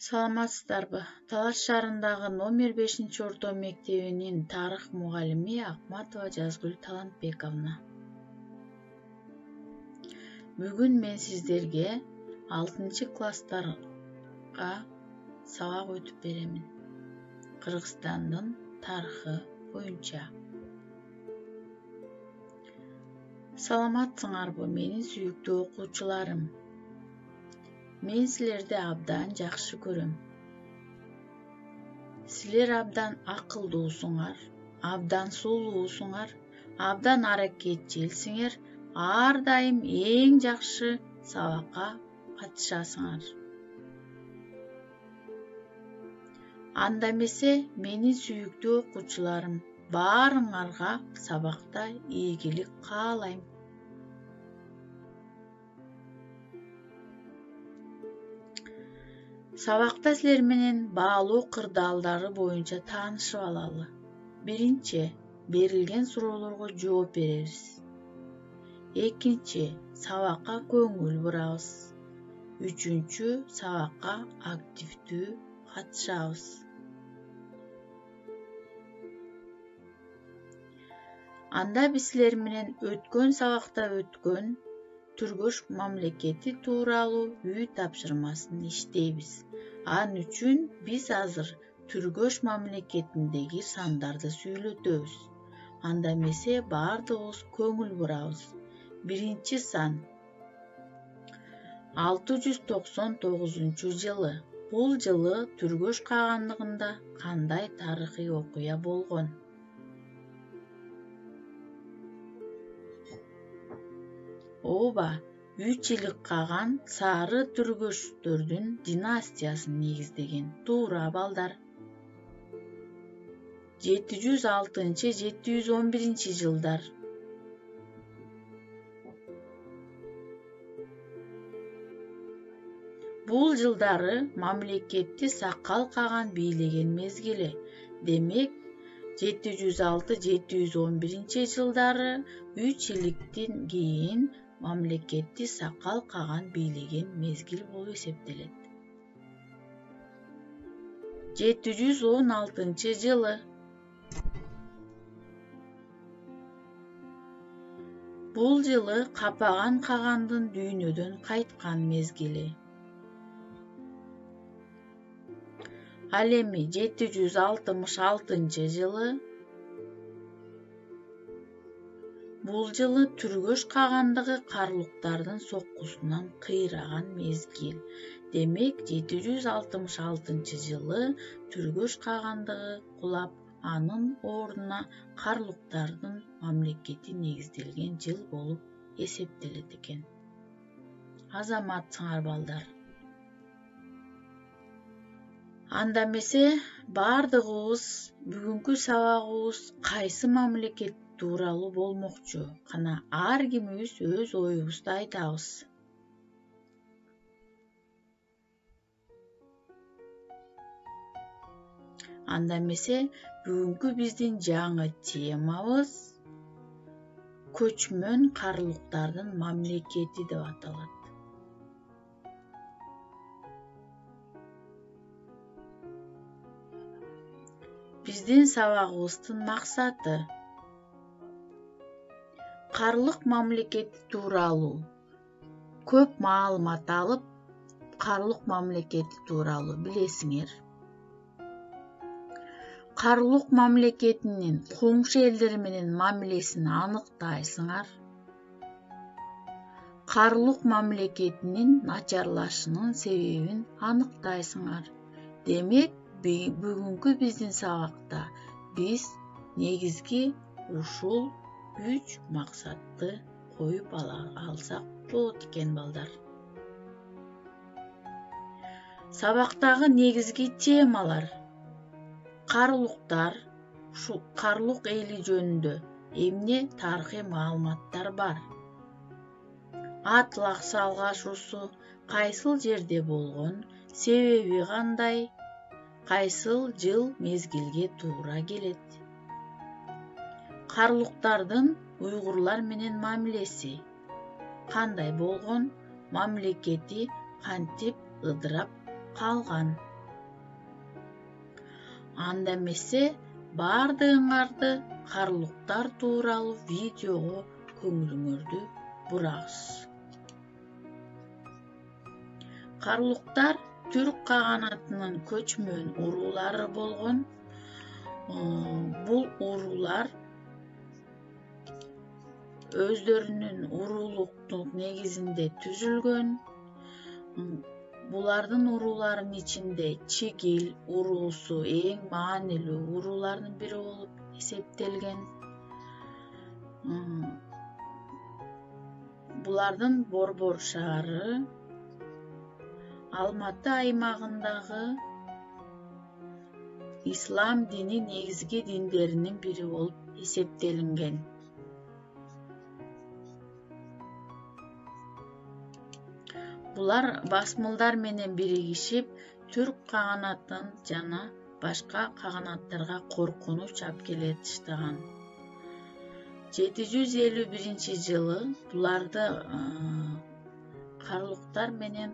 Саламатсыздарбы? Талаш шаарындагы номер 5 орто мектебинин тарых мугалими Акматова Жазгүл Талантбековна. Бүгүн мен сиздерге 6-класстарга сабак өтүп беремин. Кыргызстандын тарыхы боюнча. Саламатсыңарбы, менин сүйүктүү окуучуларым? Мен силерди абдан жакшы көрөм. Силер абдан акылдуусуңар, абдан сулуусуңар, абдан аракетчилсиңер, ар дайым эң жакшы сабакка катышасыңар. Анда эмесе менин сүйүктүү окуучуларым, баарыңарга сабакта ийгилик каалайм. Сабакта силер менен баалуу кырдаалдары боюнча таанышып алалы. Биринчи, берилген суроолорго жооп беребиз. Экинчи, сабакка көңүл бурабыз. Үчүнчү, сабакка активдүү катышабыз. Анда биз силер менен өткөн сабакта өткөн Түргөш мамлекети тууралуу үй тапшырмасын иштейбиз. Анын үчүн биз азыр Түргөш мамлекетиндеги сандарды сүйлөтөбүз. Анда эмесе баардыгыбыз көңүл бурабыз. Биринчи сан 699 жылы. Бул жылы Түргөш кагандыгында кандай тарыхый окуя болгон? Ооба, 3 жылдык каган Сары Түргөштөрдүн династиясын негиздеген. Туура балдар. 706-711 жылдар. Бул жылдары мамлекетти Сакал каган бийлеген мезгили. Демек, 706-711 жылдары 3 жылдыктан кийин мамлекетти Сакал каган бийлеген мезгил болуп эсептелет. 716 жылы. Бул жылы Капаган кагандын дүйнөдөн кайткан мезгили. Ал эми 766 жылы. Бул жылы Түргөш кагандыгы карлуктардын соккусунан кыйраган мезгил. Демек, 766 жылы Түргөш кагандыгы кулап, анын ордуна карлуктардын мамлекети негизделген жыл болуп эсептелет экен. Азаматсыңар балдар. Анда эмесе баардыгыбыз бүгүнкү сабагыбыз кайсы мамлекет тууралуу болмокчу? Кана ар кимибиз өз оюбузду айтабыз. Анда эмесе бүгүнкү биздин жаңы темабыз көчмөн карлуктардын мамлекети деп аталат. Биздин сабагыбыздын максаты карлык мамлекети тууралуу көп маалымат алып, карлык мамлекети тууралуу билесиңер. Карлык мамлекетинин коңшу элдер менен мамилесин аныктайсыңар. Карлык мамлекетинин начарлашынын себебин аныктайсыңар. Демек, бүгүнкү биздин сабакта биз негизги ушул 3 максатты коюп алсак болот экен балдар. Сабактагы негизги темалар: карлуктар, ушул карлук эли жөнүндө эмне тарыхый маалыматтар бар? Атлас алгашуусу кайсыл жерде болгон, себеби кандай? Кайсыл жыл мезгилге туура келет? Карлуктардын уйгурлар менен мамилеси кандай болгон? Мамлекети кантип ыдырап калган? Анда эмесе бардыгыңарды карлуктар тууралуу видеого көңүлүңөрдү бурабыз. Карлуктар түрк каганатынын көчмөн уруулары болгон. Бул уруулар өздөрүнүн уруулуктук негизинде түзүлгөн. Булардын урууларынын ичинде Чигил уруусу эң маанилүү уруулардын бири болуп эсептелген. Булардын Борбор шаары Алматы аймагындагы ислам дини негизги диндеринин бири болуп эсептелинген. Булар басмылдар менен биригишип түрк каганатын жана башка каганаттарга коркунуч алып келетиштаган. 751-жылы буларды карлуктар менен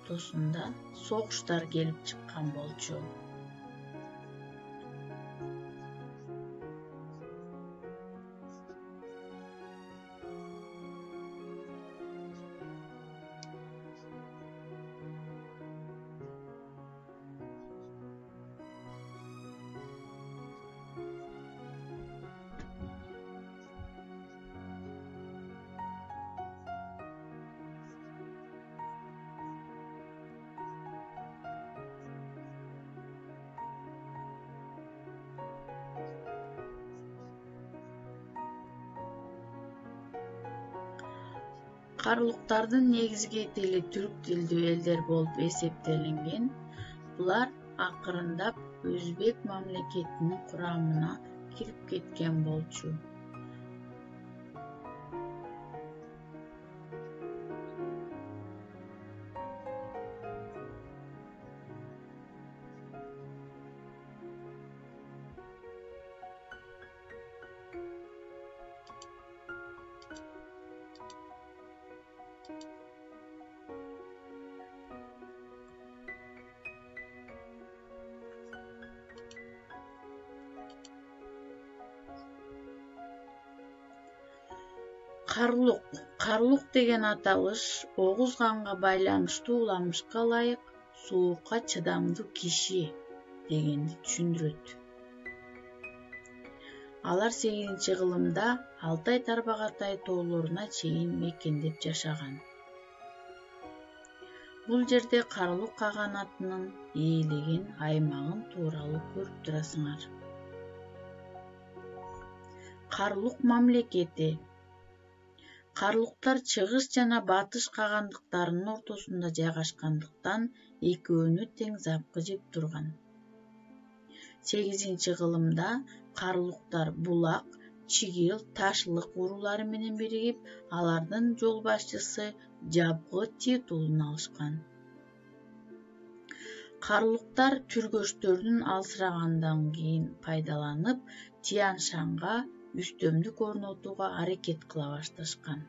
ортосунда согуштар келип чыккан болчу. Карлуктардын негизги тили түрк тилдүү элдер болуп эсептелинген. Булар акырындап өзбек мамлекетинин курамына кирип кеткен болчу. Карлук деген аталыш Огуз ханга байланыштуу уламышка ылайык суукка чыдамдуу киши дегенди түшүндүрөт. Алар 8-кылымда Алтай Тарбағатай тоолоруна чейин мекендеп жашаган. Бул жерде карлук каганатынын ээлеген аймагын тууралуу көрүп турасыңар. Карлук мамлекети. Карлуктар чыгыш жана батыш кагандыктарынын ортосунда жайгашкандыктан экөөнү тең запкы жеп турган. 8-кылымда карлуктар Булак, Чигил, Ташлык уруулары менен биригип, алардын жол башчысы Жабгы титулун алышкан. Карлуктар түргөчтөрдүн алсырагандан кийин пайдаланып, Тянь-Шанга үстөмдүк орнотууга аракет кыла башташкан.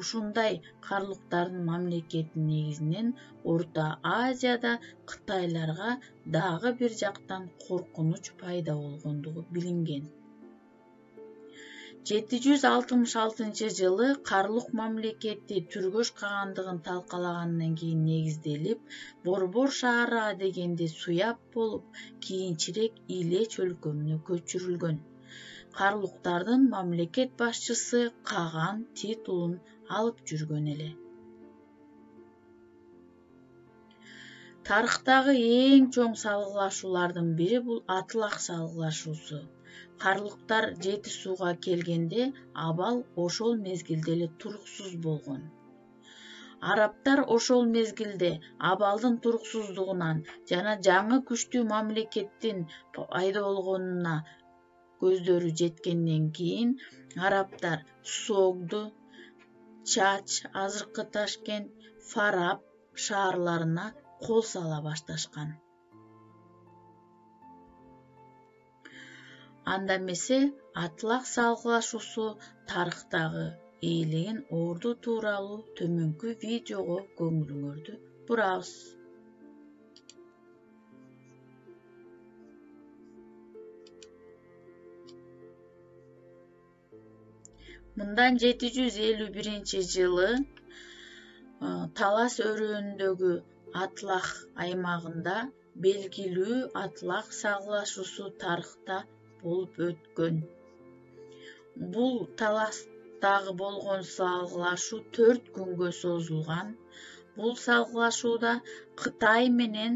Ушундай карлуктардын мамлекети негизинен Орто Азияда Кытайларга дагы бир жактан коркунуч пайда болгондугу билинген. 766-жылы карлук мамлекети Түргөш кагандыгын талкалагандан кийин негизделип, Борбор шаары адегенде Суяб болуп, кийинчерээк Илеч өлкөмүнө көчүрүлгөн. Карлуктардын мамлекет башчысы Каган титулун алып жүргөн эле. Тарыхтагы эң чоң салгылашуулардын бири бул Атлах салгылашуусу. Карлуктар Жети сууга келгенде абал ошол мезгилде эле туруксуз болгон. Арабтар ошол мезгилде абалдын туруксуздугунан жана жаңы күчтүү мамлекеттин пайда болгонуна көздөрү жеткенден кийин арабтар Согду, Чач, азыркы Ташкент, Фараб шаарларына кол сала башташкан. Анда эмесе Атлах салгылашуусу тарыхтагы ээлеген орду тууралуу төмөнкү видеого көңүлүңөрдү бурабыз. Мындан 751-жылы Талас өрөөнүндөгү Атлах аймагында белгилүү Атлах салгылашуусу тарыхта болуп өткөн. Бул Таластагы болгон салгылашуу 4 күнгө созулган. Бул салгылашууда Кытай менен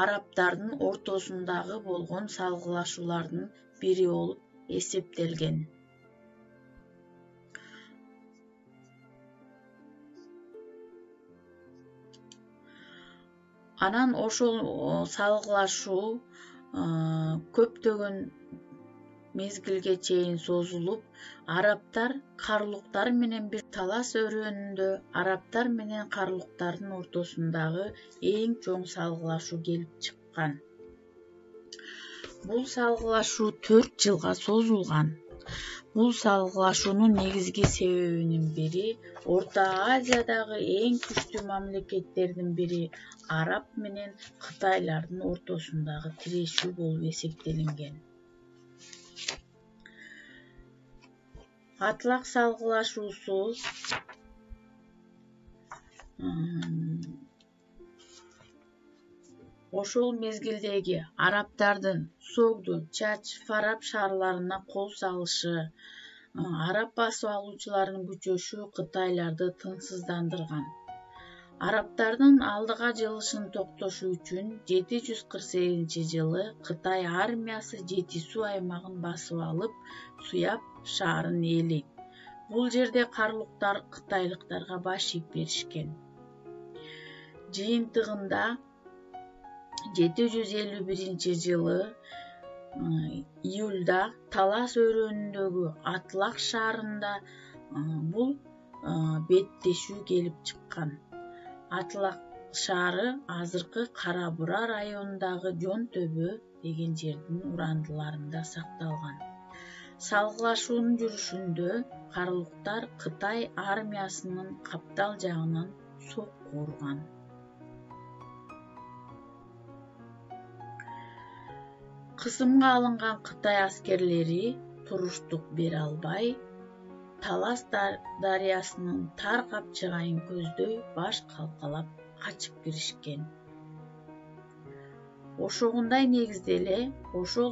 арабтардын ортосундагы болгон салгылашуулардын бири болуп эсептелген. Анан ошол салгылашуу көптөгөн мезгилге чейин созулуп, арабтар карлуктар менен бир Талас өрөөнүндө арабтар менен карлуктардын ортосундагы эң чоң салгылашуу келип чыккан. Бул салгылашуу 4 жылга созулган. Бул салгылашуунун негизги себебинин бири Орто Азиядагы эң күчтүү мамлекеттердин бири араб менен кытайлардын ортосундагы тирешүү болуп эсептелинген. Атлах салгылашуусу ошол мезгилдеги арабтардын Согду, Чач, Фараб шаарларына кол салышы, араб басып алуучуларынын күчөшү кытайларды тынчсыздандырган. Арабтардын алдыга жылышын токтошу үчүн 748-жылы Кытай армиясы Жети Суу аймагын басып алып, Суяб шаарын ээлейт. Бул жерде карлуктар кытайлыктарга баш ийип беришкен. Жыйынтыгында 751-жылы июлда Талас өрөөнүндөгү Атлах шаарында бул беттешүү келип чыккан. Атлах шаары азыркы Кара Бура районундагы Жон Төбө деген жердин урандыларында сакталган. Салгылашуунун жүрүшүндө карлуктар Кытай армиясынын каптал жагынан сокку урган. Кысымга алынган Кытай аскерлери туруштук бере албай, Талас дарыясынын тар капчыгайын көздөй баш калкалап качып киришкен. Ошогундай негизде эле ошол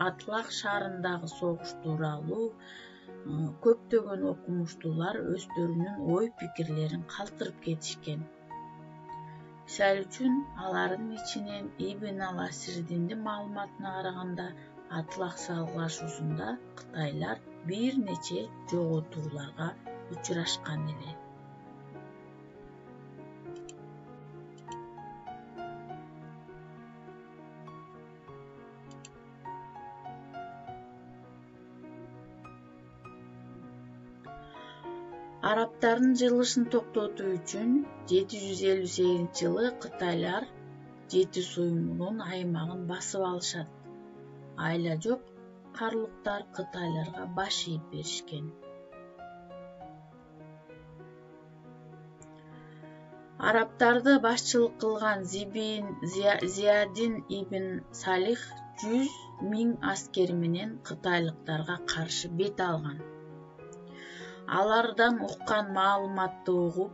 Атлах шаарындагы согуш тууралуу көптөгөн окумуштуулар өздөрүнүн ой-пикирлерин калтырып кетишкен. Мисалы үчүн, алардын ичинен Ибн ал-Асирдин маалыматына караганда, Атлах салгылашуусунда кытайлар бир нече жоготууларга учурашкан эле. Арабтардын жылышын токтотуу үчүн 758-жылы кытайлар Жети Суунун аймагын басып алышат. Айла жок карлуктар кытайларга баш ийип беришкен. Арабтарды башчылык кылган Зиядин ибн Салих 100 000 аскери менен кытайлыктарга каршы бет алган. Алардан уккан маалыматты угуп,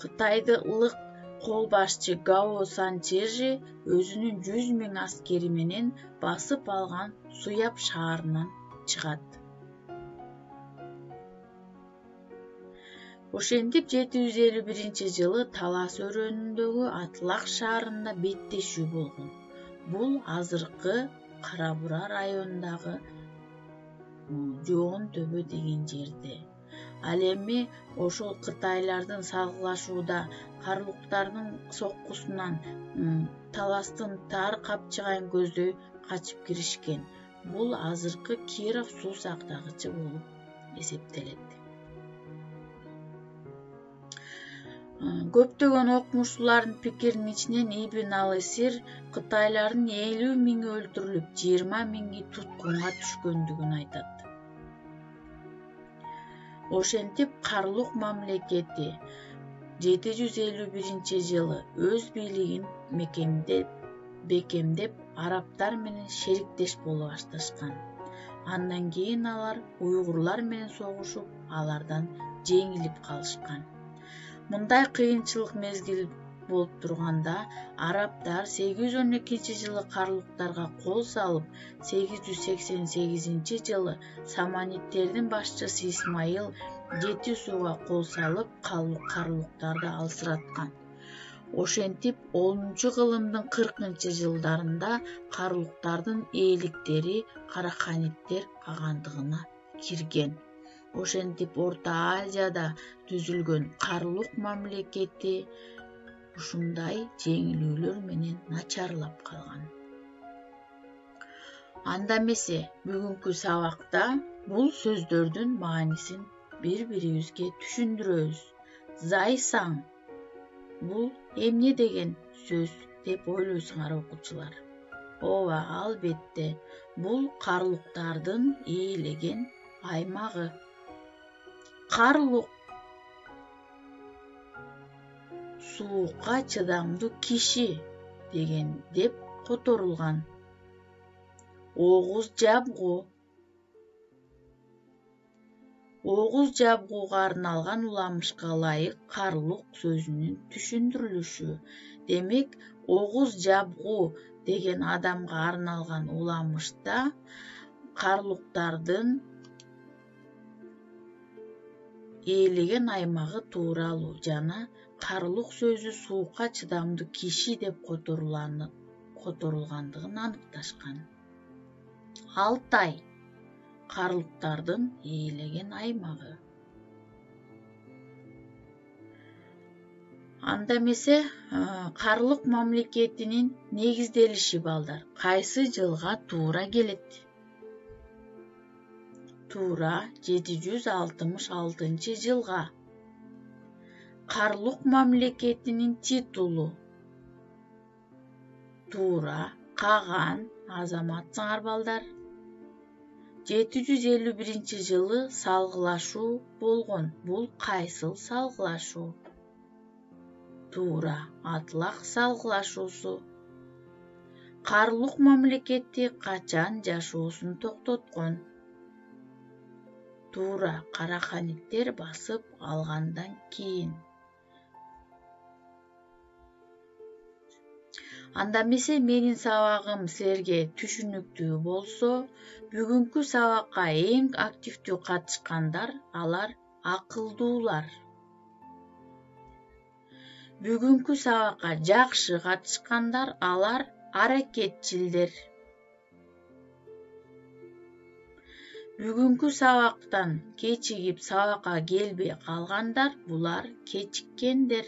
Кытайды ылык кол башчы Гао Санчежи өзүнүн 100 000 аскери менен басып алган Суяб шаарынан чыгат. Ошентип 751-жылы Талас өрөөнүндөгү Атлах шаарында беттешүү болгон. Бул азыркы Кара Бура районундагы Жон Төбө деген жерде. Ал эми ошол кытайлардын салгылашууда карлуктардын соккусунан Таластын тар капчыгайын көздөй качып киришкен. Бул азыркы Киров суу сактагычы болуп эсептелет. Көптөгөн окумуштуулардын пикиринин ичинен Ибн ал-Асир кытайлардын 50 000 өлтүрүлүп, 20 000 туткунга түшкөндүгүн айтат. Ошентип карлук мамлекети 751-жылы өз бийлигин бекемдеп арабтар менен шериктеш боло башташкан. Андан кийин алар уйгурлар менен согушуп, алардан жеңилип калышкан. Мындай кыйынчылык мезгил болуп турганда, арабтар 812-жылы карлуктарга кол салып, 888-жылы саманиттердин башчысы Исмайыл Жети сууга кол салып, карлуктарды алсыраткан. Ошентип 10-кылымдын 40-жылдарында карлуктардын ээликтери караханиттер агандыгына кирген. Ошентип Орто Азияда түзүлгөн карлук мамлекети ушундай жеңилүүлөр менен начарлап калган. Анда эмесе бүгүнкү сабакта бул сөздөрдүн маанисин бири-бирибизге түшүндүрөбүз. Зайсан бул эмне деген сөз деп ойлойсуңар окуучулар? Ооба, албетте, бул карлуктардын ээлеген аймагы. Карлук суукка чыдамдуу киши деген деп которулган. Огуз жабгууга арналган уламышка ылайык карлук сөзүнүн түшүндүрүлүшү. Демек, огуз жабгуу деген адамга арналган уламышта карлуктардын ээлеген аймагы тууралуу жана карлук сөзү суукка чыдамдуу киши деп которулгандыгын аныкташкан. Алтай карлуктардын ээлеген аймагы. Анда эмесе карлук мамлекетинин негизделиши балдар кайсы жылга туура келет? Туура 766-жылга. Карлук мамлекетинин титулу? Туура Каган азаматсыңар балдар. 751-жылы салгылашуу болгон. Бул кайсыл салгылашуу? Туура Атлак салгылашуусу. Карлук мамлекети качан жашоосун токтоткон? Туура караханиттер басып алгандан кийин. Анда эмесе менин сабагым силерге түшүнүктүү болсо, бүгүнкү сабакка эң активдүү катышкандар алар акылдуулар. Бүгүнкү сабакка жакшы катышкандар алар аракетчилдер. Бүгүнкү сабактан кечигип сабакка келбей калгандар булар кечиккендер.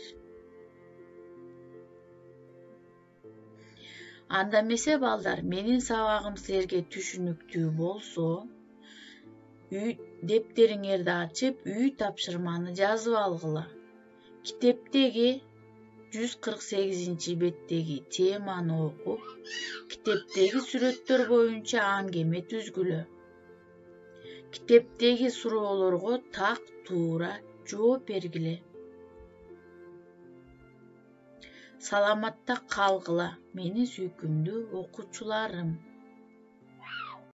Анда эмесе балдар, менин сабагым силерге түшүнүктүү болсо, дептериңерди ачып, үй тапшырманы жазып алгыла. Китептеги 148-беттеги теманы окуп, китептеги сүрөттөр боюнча аңгеме түзгүлө. Китептеги суроолорго так туура жооп бергиле. Саламатта калгыла, менин сүйкүмдүү окуучуларым.